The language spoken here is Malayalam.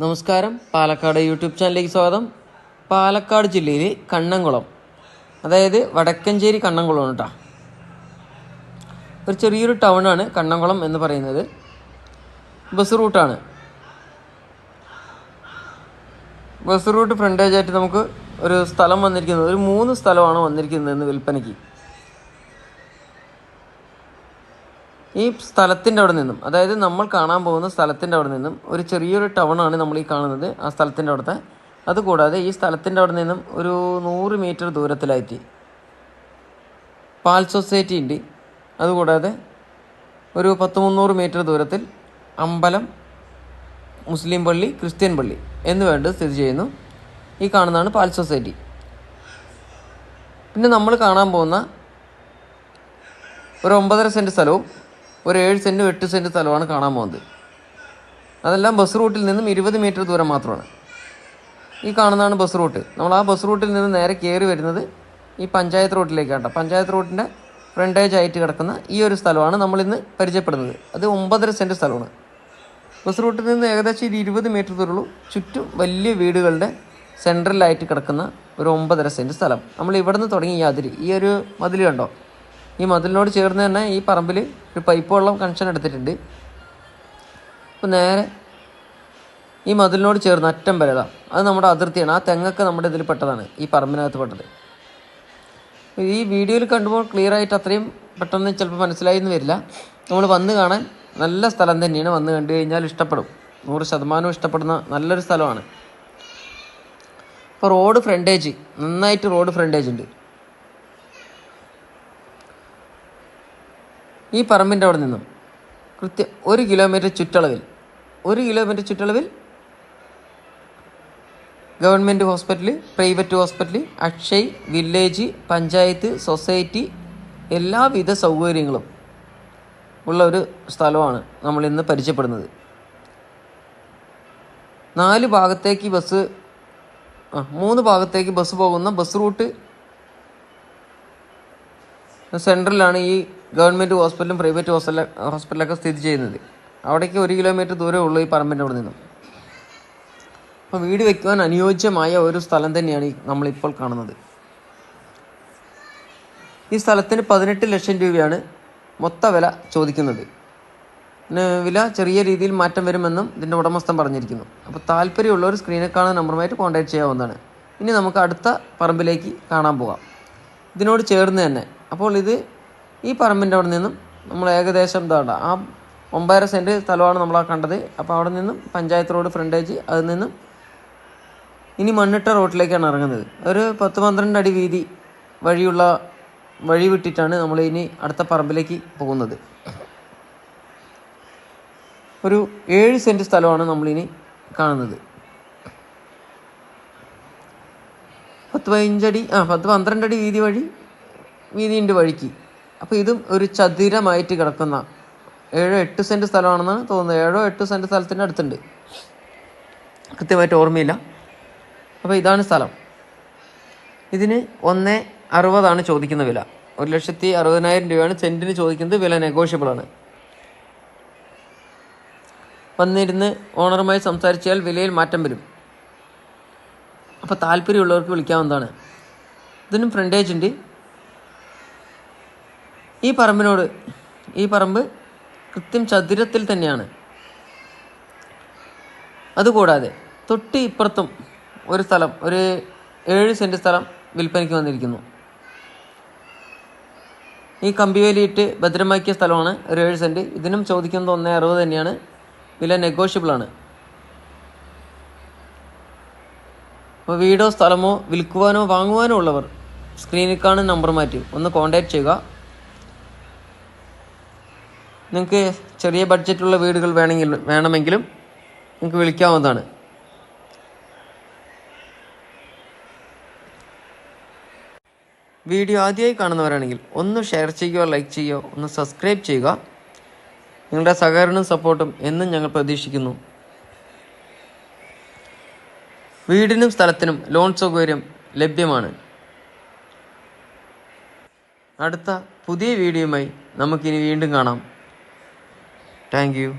നമസ്കാരം, പാലക്കാട് യൂട്യൂബ് ചാനലിലേക്ക് സ്വാഗതം. പാലക്കാട് ജില്ലയിൽ കണ്ണംകുളം, അതായത് വടക്കഞ്ചേരി കണ്ണംകുളം കേട്ടോ. ഒരു ചെറിയൊരു ടൗണാണ് കണ്ണംകുളം എന്ന് പറയുന്നത്. ബസ് റൂട്ടാണ്. ബസ് റൂട്ട് ഫ്രണ്ടേജായിട്ട് നമുക്ക് ഒരു സ്ഥലം വന്നിരിക്കുന്നത്, ഒരു 3 സ്ഥലമാണ് വന്നിരിക്കുന്നത് വിൽപ്പനയ്ക്ക്. ഈ സ്ഥലത്തിൻ്റെ അവിടെ നിന്നും, അതായത് നമ്മൾ കാണാൻ പോകുന്ന സ്ഥലത്തിൻ്റെ അവിടെ നിന്നും ഒരു ചെറിയൊരു ടൗണാണ് നമ്മൾ ഈ കാണുന്നത്, ആ സ്ഥലത്തിൻ്റെ അവിടുത്തെ. അതുകൂടാതെ ഈ സ്ഥലത്തിൻ്റെ അവിടെ നിന്നും ഒരു 100 മീറ്റർ ദൂരത്തിലായിട്ട് പാൽ സൊസൈറ്റി ഉണ്ട്. അതുകൂടാതെ ഒരു 100-300 മീറ്റർ ദൂരത്തിൽ അമ്പലം, മുസ്ലിം പള്ളി, ക്രിസ്ത്യൻ പള്ളി എന്നുവേണ്ട സ്ഥിതി ചെയ്യുന്നു. ഈ കാണുന്നതാണ് പാൽ സൊസൈറ്റി. പിന്നെ നമ്മൾ കാണാൻ പോകുന്ന ഒരു 9.5 സെൻറ്റ് സ്ഥലവും ഒരു 7 സെൻറ്റും 8 സെൻറ്റ് സ്ഥലമാണ് കാണാൻ പോകുന്നത്. അതെല്ലാം ബസ് റൂട്ടിൽ നിന്നും 20 മീറ്റർ ദൂരം മാത്രമാണ്. ഈ കാണുന്നതാണ് ബസ് റൂട്ട്. നമ്മൾ ആ ബസ് റൂട്ടിൽ നിന്ന് നേരെ കയറി വരുന്നത് ഈ പഞ്ചായത്ത് റോഡിലേക്കാണ്. പഞ്ചായത്ത് റോഡിൻ്റെ ഫ്രണ്ടേജ് ആയിട്ട് കിടക്കുന്ന ഈ ഒരു സ്ഥലമാണ് നമ്മളിന്ന് പരിചയപ്പെടുന്നത്. അത് 9.5 സെൻറ്റ് സ്ഥലമാണ്. ബസ് റൂട്ടിൽ നിന്ന് ഏകദേശം 20 മീറ്റർ ദൂരമുള്ളൂ. ചുറ്റും വലിയ വീടുകളുടെ സെൻട്രലായിട്ട് കിടക്കുന്ന ഒരു 9.5 സെൻറ്റ് സ്ഥലം. നമ്മൾ ഇവിടെ നിന്ന് തുടങ്ങി ഈ ഒരു മതിൽ കണ്ടോ? ഈ മതിലിനോട് ചേർന്ന് തന്നെ ഈ പറമ്പിൽ ഒരു പൈപ്പ് വെള്ളം കണക്ഷൻ എടുത്തിട്ടുണ്ട്. അപ്പോൾ നേരെ ഈ മതിലിനോട് ചേർന്ന് അറ്റം വരെ അത് നമ്മുടെ അതിർത്തിയാണ്. ആ തെങ്ങൊക്കെ നമ്മുടെ ഇതിൽ പെട്ടതാണ്, ഈ പറമ്പിനകത്ത് പെട്ടത്. ഈ വീഡിയോയിൽ കണ്ടുമ്പോൾ ക്ലിയർ ആയിട്ട് അത്രയും പെട്ടെന്ന് ചിലപ്പോൾ മനസ്സിലായി എന്ന് വരില്ല. നമ്മൾ വന്ന് കാണാൻ നല്ല സ്ഥലം തന്നെയാണ്. വന്ന് കണ്ടു കഴിഞ്ഞാൽ ഇഷ്ടപ്പെടും, 100% ഇഷ്ടപ്പെടുന്ന നല്ലൊരു സ്ഥലമാണ്. ഇപ്പോൾ റോഡ് ഫ്രണ്ടേജ്, നന്നായിട്ട് റോഡ് ഫ്രണ്ടേജ് ഉണ്ട്. ഈ പറമ്പിൻ്റെ അവിടെ നിന്നും കൃത്യം 1 കിലോമീറ്റർ ചുറ്റളവിൽ government hospital, private hospital, Akshay, village, panchayat, society, എല്ലാവിധ സൗകര്യങ്ങളും ഉള്ള ഒരു സ്ഥലമാണ് നമ്മളിന്ന് പരിചയപ്പെടുന്നത്. 3 ഭാഗത്തേക്ക് ബസ് പോകുന്ന ബസ് റൂട്ട് സെൻട്രലാണ് ഈ ഗവൺമെൻറ് ഹോസ്പിറ്റലും പ്രൈവറ്റ് ഹോസ്പിറ്റലൊക്കെ സ്ഥിതി ചെയ്യുന്നത്. അവിടേക്ക് 1 കിലോമീറ്റർ ദൂരമേ ഉള്ളൂ ഈ പറമ്പിൻ്റെ അവിടെ നിന്നും. അപ്പോൾ വീട് വയ്ക്കുവാൻ അനുയോജ്യമായ ഒരു സ്ഥലം തന്നെയാണ് നമ്മളിപ്പോൾ കാണുന്നത്. ഈ സ്ഥലത്തിന് 18 ലക്ഷം രൂപയാണ് മൊത്ത വില ചോദിക്കുന്നത്. പിന്നെ വില ചെറിയ രീതിയിൽ മാറ്റം വരുമെന്നും ഇതിൻ്റെ ഉടമസ്ഥൻ പറഞ്ഞിരിക്കുന്നു. അപ്പോൾ താല്പര്യമുള്ളവർ സ്ക്രീനിൽ കാണുന്ന നമ്പറുമായിട്ട് കോൺടാക്ട് ചെയ്യാവുന്നതാണ്. ഇനി നമുക്ക് അടുത്ത പറമ്പിലേക്ക് കാണാൻ പോകാം, ഇതിനോട് ചേർന്ന് തന്നെ. അപ്പോൾ ഈ പറമ്പിൻ്റെ അവിടെ നിന്നും നമ്മൾ ഏകദേശം ആ 9.5 സെൻറ്റ് സ്ഥലമാണ് നമ്മൾ കണ്ടത്. അപ്പോൾ അവിടെ നിന്നും പഞ്ചായത്ത് റോഡ് ഫ്രണ്ടേജ്, അതിൽ നിന്നും ഇനി മണ്ണിട്ട റോഡിലേക്കാണ് ഇറങ്ങുന്നത്. ഒരു 10-12 അടി വീതി വഴി വിട്ടിട്ടാണ് നമ്മൾ ഇനി അടുത്ത പറമ്പിലേക്ക് പോകുന്നത്. ഒരു 7 സെൻറ്റ് സ്ഥലമാണ് നമ്മളിനി കാണുന്നത്. 10-15 അടി 10-12 അടി വീതിയുണ്ട് വഴിക്ക്. അപ്പോൾ ഇതും ഒരു ചതുരമായിട്ട് കിടക്കുന്ന 7-8 സെൻറ്റ് സ്ഥലമാണെന്നാണ് തോന്നുന്നത്. 7-8 സെൻറ്റ് സ്ഥലത്തിൻ്റെ അടുത്തുണ്ട്, കൃത്യമായിട്ട് ഓർമ്മയില്ല. അപ്പോൾ ഇതാണ് സ്ഥലം. ഇതിന് 1.60 ചോദിക്കുന്ന വില. 1,60,000 രൂപയാണ് സെൻറ്റിന് ചോദിക്കുന്നത്. വില നെഗോഷ്യബിളാണ്. വന്നിരുന്ന് ഓണറുമായി സംസാരിച്ചാൽ വിലയിൽ മാറ്റം വരും. അപ്പോൾ താല്പര്യമുള്ളവർക്ക് വിളിക്കാവുന്നതാണ്. ഇതിനും ഫ്രണ്ടേജ് ഉണ്ട്. ഈ പറമ്പ് കൃത്യം ചതുരത്തിൽ തന്നെയാണ്. അതുകൂടാതെ തൊട്ട് ഇപ്പുറത്തും ഒരു സ്ഥലം, ഒരു 7 സെൻറ്റ് സ്ഥലം വിൽപ്പനയ്ക്ക് വന്നിരിക്കുന്നു. ഈ കമ്പിവേലിയിട്ട് ഭദ്രമാക്കിയ സ്ഥലമാണ്, ഒരു 7 സെൻറ്റ്. ഇതിനും ചോദിക്കുന്നത് 1.60 തന്നെയാണ്. വില നെഗോഷ്യബിളാണ്. അപ്പോൾ വീടോ സ്ഥലമോ വിൽക്കുവാനോ വാങ്ങുവാനോ ഉള്ളവർ സ്ക്രീനിൽ കാണുന്ന നമ്പർ മാറ്റി ഒന്ന് കോൺടാക്റ്റ് ചെയ്യുക. നിങ്ങൾക്ക് ചെറിയ ബഡ്ജറ്റുള്ള വീടുകൾ വേണമെങ്കിലും നിങ്ങൾക്ക് വിളിക്കാവുന്നതാണ്. വീഡിയോ ആദ്യമായി കാണുന്നവരാണെങ്കിൽ ഒന്ന് ഷെയർ ചെയ്യുകയോ ലൈക്ക് ചെയ്യുകയോ ഒന്ന് സബ്സ്ക്രൈബ് ചെയ്യുക. നിങ്ങളുടെ സഹകരണവും സപ്പോർട്ടും എന്നും ഞങ്ങൾ പ്രതീക്ഷിക്കുന്നു. വീടിനും സ്ഥലത്തിനും ലോൺ സൗകര്യം ലഭ്യമാണ്. അടുത്ത പുതിയ വീഡിയോയുമായി നമുക്കിനി വീണ്ടും കാണാം. Thank you.